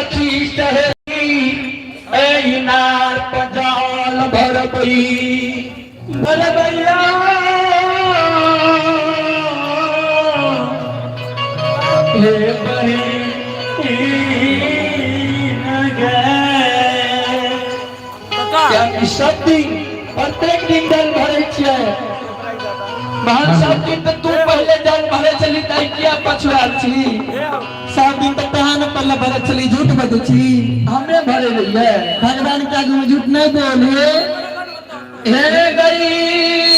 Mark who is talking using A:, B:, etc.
A: सखी सहेली नार पजाल भरबई भरबैया हे सब दिन प्रत्येक दिन जल भरे छे महान सब दिन तो तू पहले जल भरे चली तई किया पछुआ छी सब दिन तो तहां न पहले भरे चली झूठ बजे छी हमें भरे रहिए भगवान के आगे में झूठ नहीं बोले हे गई